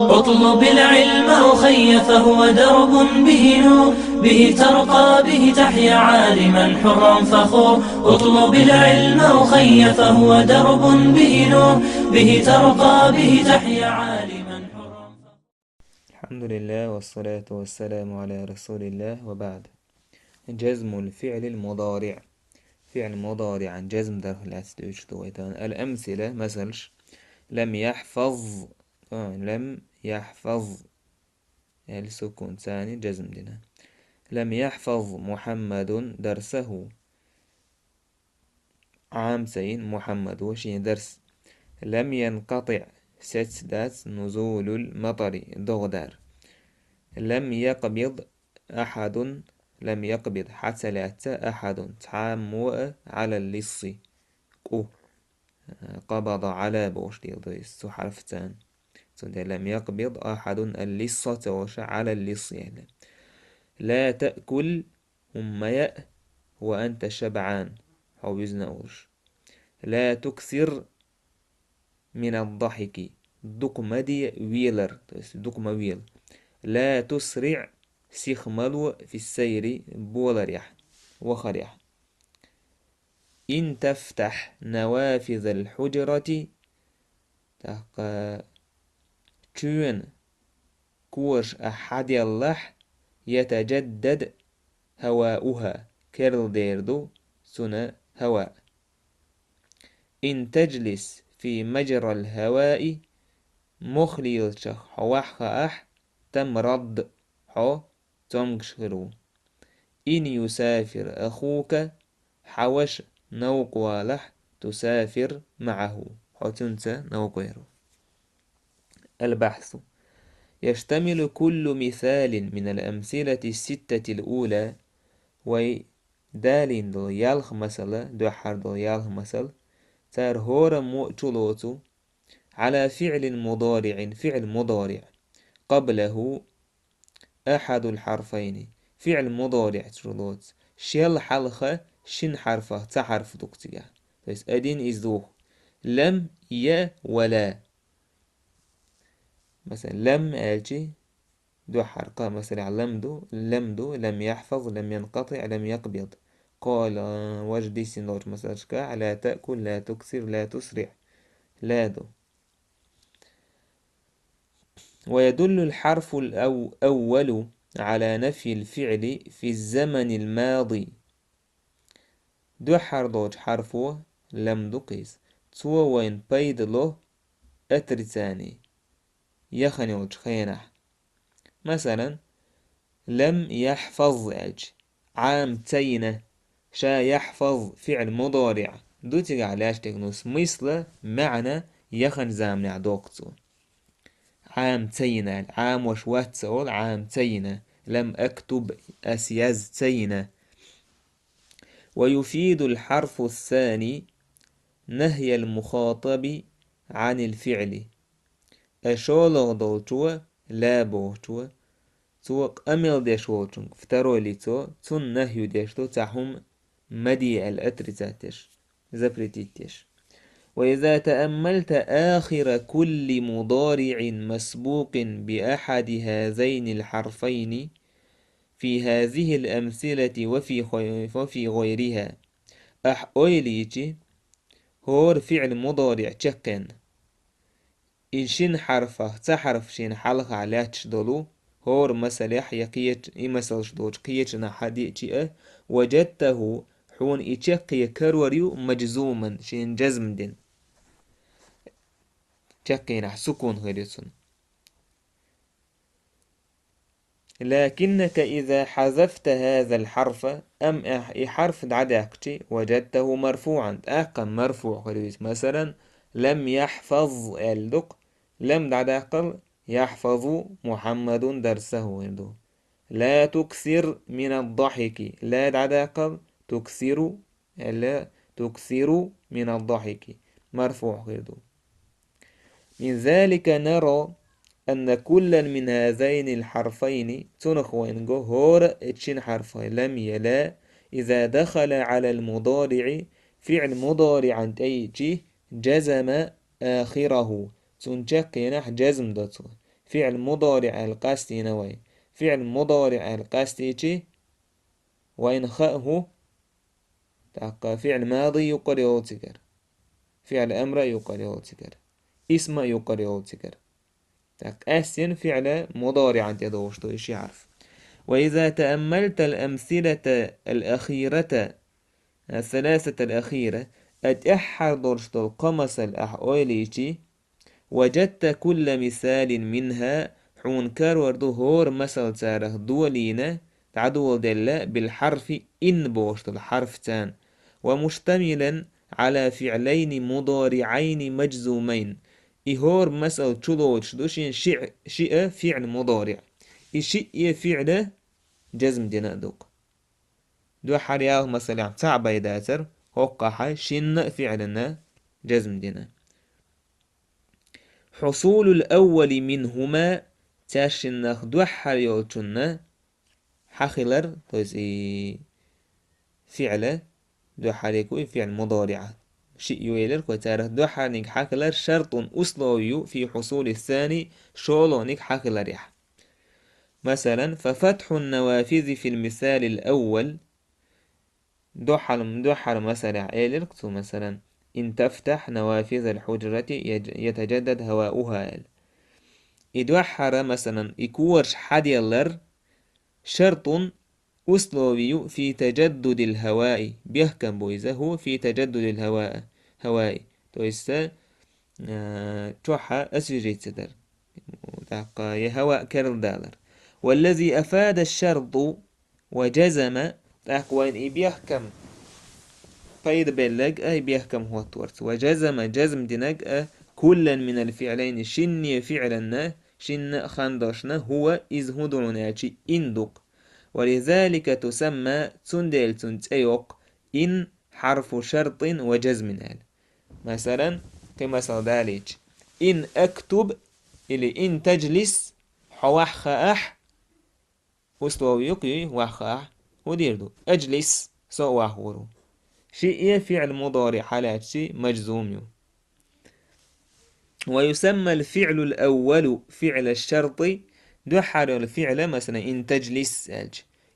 اطلب العلم أخي فهو درب به نور، به ترقى به تحيا عالما حرا فخور. اطلب العلم أخي فهو درب به نور، به ترقى به تحيا عالما حرا فخور. الحمد لله والصلاة والسلام على رسول الله وبعد. جزم الفعل المضارع. فعل مضارع جزم در laatste uitsloten. الأمثلة مثلش لم يحفظ لم يحفظ السكون ثاني جزم دنا. لم يحفظ محمد درسه. عام سين محمد وشي درس. لم ينقطع ست نزول المطر دغدار. لم يقبض أحد. لم يقبض حتى أحد تعامو على اللص قو قبض على بوش ديس حرفتان. لم يقبض أحد اللصة وش على اللص يعني. لا تأكل ياء وأنت شبعان أو يزنأوش. لا تكثر من الضحك دقمدي ويلر دقم ويل. لا تسرع سيخملو في السير بولريح وخريح. إن تفتح نوافذ الحجرة تحقى تشون كورش أحد اللح يتجدد هواؤها كيرل ديردو سنة هواء. إن تجلس في مجرى الهواء مخلي حوح أح تمرض حو تمكشرو. إن يسافر أخوك حوش نوق والح تسافر معه حو تنسى نوقيرو. البحث يشتمل كل مثال من الأمثلة الستة الأولى ويدال دو يالخ مثلا دو حر دو يالخ مثل تار هور مؤتلوتو على فعل مضارع فعل مضارع قبله أحد الحرفين. فعل مضارع ترلوت شيل حلخة شن حرفه تحرف دكتيا بس أدين إزدوه لم ي ولا. مثلا لم أجي دو حرقة مثلا لم لم يحفظ لم ينقطع لم يقبض. قال وجدي سنور مثلا شكا لا تأكل لا تكسر لا تسرع لا دو. ويدل الحرف الأول على نفي الفعل في الزمن الماضي. دو حردوج حرفه لم دقيس تو وين بيد له أترتاني يخنوج خينح. مثلا لم يحفظ أج عام تينة شا يحفظ فعل مضارع دو تيجا علاش تكنوس مثل معنى يخن زامنع دوقتو. عام تينة عام وشوات سؤال عام تينة. لم أكتب أسياز تينة. ويفيد الحرف الثاني نهي المخاطب عن الفعل. أشولغ دولتوا لا بوتوا تو أمل ديشوتشن فترولي تون نهي ديشتو تحهم مدي الأترزاتش زبرتيتش. وإذا تأملت آخر كل مضارع مسبوق بأحد هذين الحرفين في هذه الأمثلة وفي غيرها أويليتي هور فعل مضارع تشكن إن حرفه تحرف شين حلقة علاتش دولو هور مسلح يقيت إمسلش دوج قيتنا حديتي وجدته حون إتشقي كروريو مجزوما شين جزم دين تشقينا سكون غيرسون. لكنك إذا حذفت هذا الحرف أم حرف دعداكتي وجدته مرفوعا أقم مرفوع غيرس. مثلا لم يحفظ الدق لم دعداقل يحفظ محمد درسه ويندو. لا تكثر من الضحك لا دعداقل تكثر لا تكثر من الضحك مرفوع غيردو. من ذلك نرى أن كلا من هذين الحرفين تنخوين هور اتشين حرفين لم يلا إذا دخل على المضارع فعل مضارع أيجي جزم آخره تنشق ينح جزم داتو فعل مضارع القاستي نوي فعل مضارع القاستي وإن خاءه تاق فعل ماضي يقرأ تكر فعل أمر يقرأ تكر اسم يقرأ تكر تاق أسين فعل مضارع تدوش إيش يعرف. وإذا تأملت الأمثلة الأخيرة الثلاثة الأخيرة أتأحر درشت القمص الأحواليتي وجدت كل مثال منها حون كارور هور مثل تاره دولينا تعدول دل بالحرف إن بوشت الحرف تان ومشتملا على فعلين مضارعين مجزومين إهور مثل تشلوش دوشين شيء فعل مضارع إشيء فعل جزم دينا دوق دو حرياه مثلا تعبا يداتر وقح شن فعلنا جزم دينا. حصول الأول منهما تاشنخ دو حريوتنا حخلر فعل دو حريكو فعل مضارعة شيء يويلر وتاره دو حريك حخلر شرط أصلوي في حصول الثاني شولونيك حخلر يح. مثلا ففتح النوافذ في المثال الأول دوحر مثلا إيلركتو مثلا إن تفتح نوافذ الحجرة يتجدد هواؤها إدوحر مثلا إكورش حديلر شرط أسلوبي في تجدد الهواء بيحكم بويزه في تجدد الهواء هواء تويستا توحى أسفجيت سدر هواء كرل دالر والذي أفاد الشرط وجزم وين بيحكم فايد بلغ بيحكم هو التورت وجزم جزم دينك كلا من الفعلين شن فعلنا شن خندشنا هو إذ هدرناتي إندق ولذلك تسمى تندل تنتيق إن حرف شرط وجزم مثلا كمثل ذلك إن أكتب إلي إن تجلس حوح خاح وستو يقي وخاح وديردو أجلس سوى حورو شيء فعل مضارع حالات شيء مجزوم. ويسمى الفعل الأول فعل الشرط دحر الفعل مثلا إن تجلس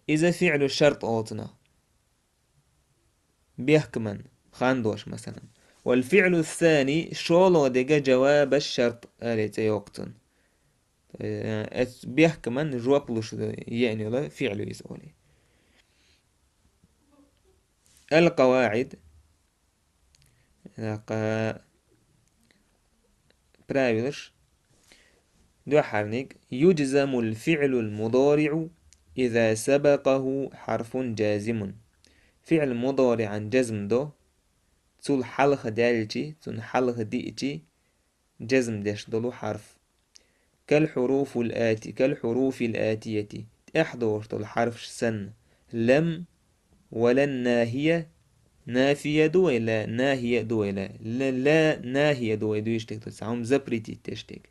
إذا فعل الشرط أوتنا بيحكمن خاندوش مثلا والفعل الثاني شولو ديجا جواب الشرط آلتي وقتن بيحكمن جوابلوش يعني لا فعل يسولي. القواعد برايولش دو حرنيك يجزم الفعل المضارع إذا سبقه حرف جازم فعل مضارع جزم دو تول حلق دالتي تون حلق ديتي جزم داش دلو حرف كالحروف الآتية احضر الحرف سن لم ولا الناهية نافية دويلة ناهية دويلة لا ناهية دويلة يشتك تسعهم زبريتي تشتك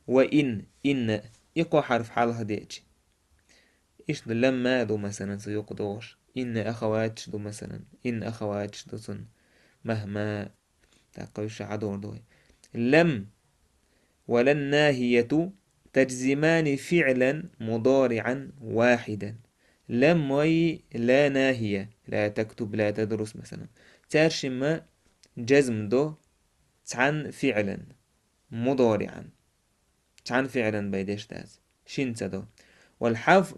وإن يقو حرف حالها ديتش إيش لما دو مثلا سيقدوش إن أخواتش دو مثلا إن أخواتش دو سن مهما تقويش عدور دوي لم ولا الناهية تجزمان فعلا مضارعا واحدا لم وي لا ناهية لا تكتب لا تدرس مثلا ترشم جزم دو تعن فعلا مضارعا تعن فعلا بيدش تاز شنت دو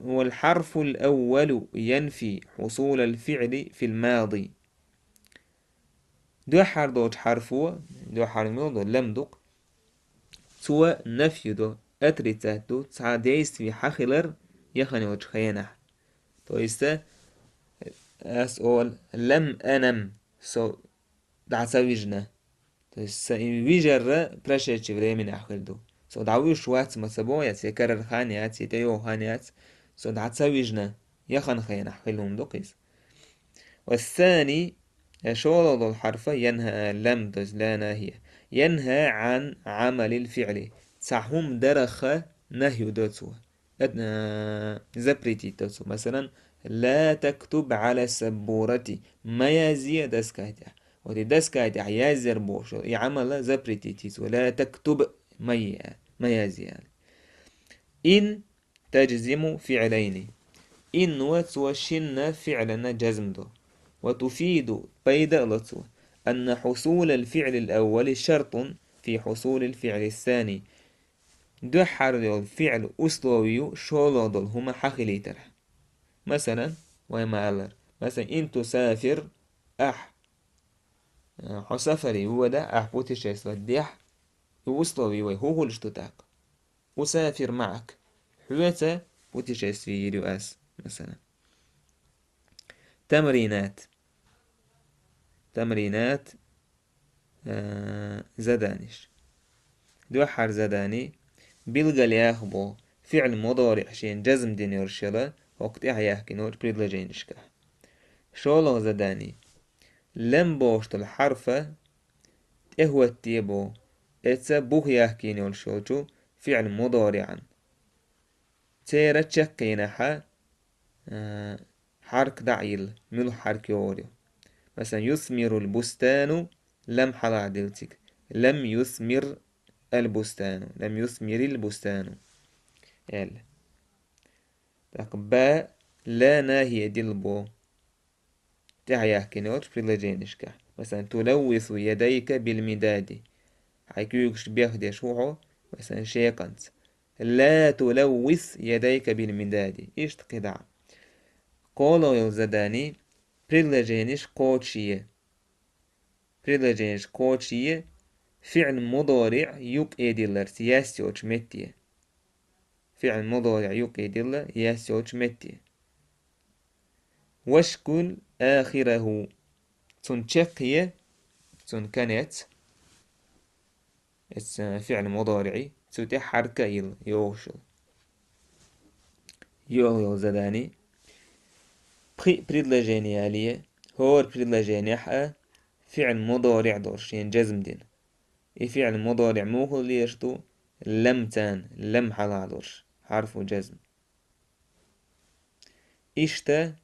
والحرف الأول ينفي حصول الفعل في الماضي دو حر دو حرفو دو حرمو لم دوق سوى نفي دو أتريتات دو تعديست في حخلر يخني وجخينه تويستا أسأل لم أنم دعسويجنا تويستا إن ويجر برشة من أحخل دو دعويش وات مسبو يتكرر خانيات يتيو خانيات دعسويجنا يخن خين أحخلهم دو قيس. والثاني شولد الحرف ينهى لم لا ناهية ينهى عن عمل الفعل تسعهم درخ نهي دوتسو زبريتي دوتسو مثلا لا تكتب على السبورة ما يزي دسكايتع ودي دسكايتع يازر بوش يعمل زبريتي تيسو لا تكتب ما يزي يعني إن تجزم فعلين. إن وشن فعلنا جزم دو، وتفيد بيدا لتو أن حصول الفعل الأول شرط في حصول الفعل الثاني. دو حر الفعل أسلوبي شولو دول هما حقليتر. مثلا وما ألر مثلا إن تسافر أح حسافري هو ده أح بوتشيس وديح أسلوبي هو الاشتتاق أسافر معك حويتا بوتشيس في رؤاس مثلا. تمرينات زدانش دو حر زداني بيلغى لياخبو فعل مضارع شين جزم دين يرشلا وقت يحكي نور بريدلجينشكا شولو زداني لم بوشت الحرفة اهو التيبو اتسا بوه يحكي نور شوجو فعل مضارعا تيرا تشكينحا حرك دعيل ملو حرك يوريو. مثلا يثمر البستان لم حلا دلتك لم يثمر البستان لم يثمر البستان يلا تقبا لا ناهية دلبو تعيا كنوت بريلجينشكا. مثلا تلوث يديك بالمداد حيكيوكش بياخد شوحو مثلا شيقنت لا تلوث يديك بالمداد إيش تقدع قولو يلزداني بريلجينش قوتشيه بريلجينش قوتشيه فعل مضارع يقيدلر سياسيوش متيه فعل مضارع يقيدلر ياسيوش متيه. وشكل آخره تنشقية كانت فعل مضارعي تتح حركة يوشل زداني بريدلاجيني آلية هور بريدلاجيني حقا فعل مضارع دورش يعني جزم دين فعل مضارع موهو ليشتو لم حلا دورش حرف جزم. إشتا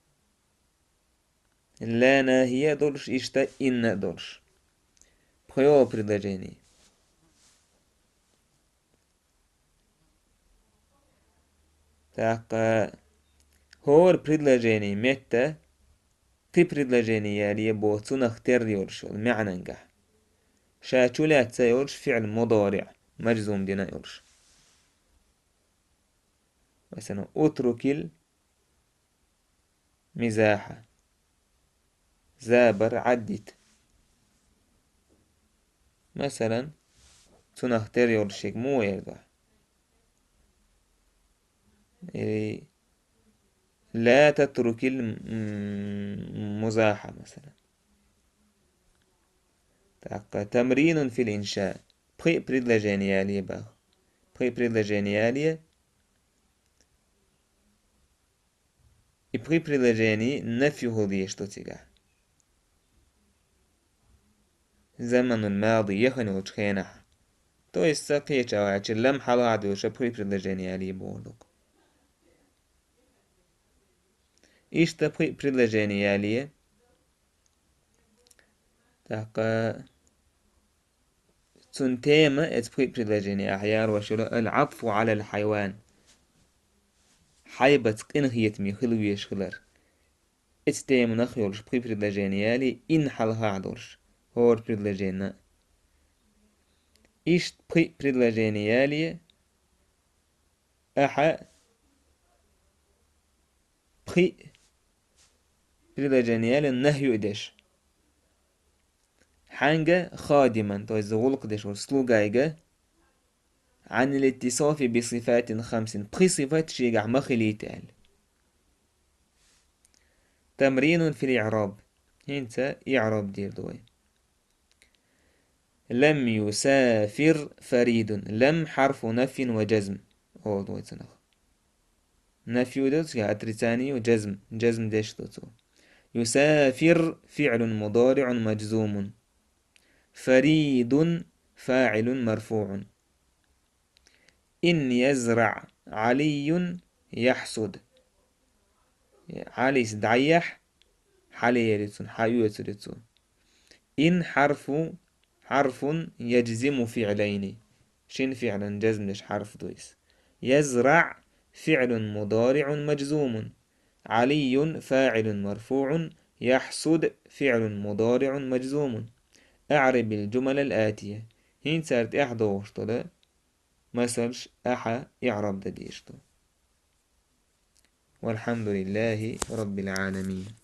لا ناهية دورش إشتا إن دورش بخيو بريدلاجيني تاقا هور بريدلاجيني متى قي بريدلاجيني يالي بوتسون اختار يورش المعنى نجح شاتولات سيورش فعل مضارع مجزوم دينا يورش. مثلا اترك المزاحة زابر عدت مثلا تنختار يورشيك مو يرضى لا تترك المزاحة مثلا. تمرين في الإنشاء بخي بريد لجانيالية باخ بخي بريد لجانيالية بخي بريد لجاني نفيه ديشتوتيقا زمن الماضي يخنو تخينح تو يستقي چاوعش لم حلا عدوش بخي بريد لجانيالية بولوك إيش تبخي بريد لجانيالية تاقا تنتيما اتبخي بريد لجاني أحيار وشلو العطف على الحيوان حيبت قنهيت مي خلويش خلر اتتيم نخيولش بخي بريد لجانيالي إن حلها عدوش هور بريد لجانا إيش بخي بريد لجانيالي أحا بخي بريد لجانيالي النهي إدش حانجا خادما تو الزغلق دش وسلوغايجا عن الاتصاف بصفات 5 بخي صفات شيقع مخليتال. تمرين في الإعراب هنتا إعراب دير دوي لم يسافر فريد لم حرف نفي وجزم هو دوي تنخ نفي دوت أتريتاني وجزم جزم ديش دوتو. يسافر فعل مضارع مجزوم فريد فاعل مرفوع. إن يزرع علي يحصد علي سدعيح حالي يريتون حيو يتريتون. إن حرف يجزم فعلين شين فعلا جزمش حرف دويس يزرع فعل مضارع مجزوم، علي فاعل مرفوع، يحصد فعل مضارع مجزوم. أعرب الجمل الآتية. هين سارت إحدى وشطة مثلش أحا إعراب دديشتو. والحمد لله رب العالمين.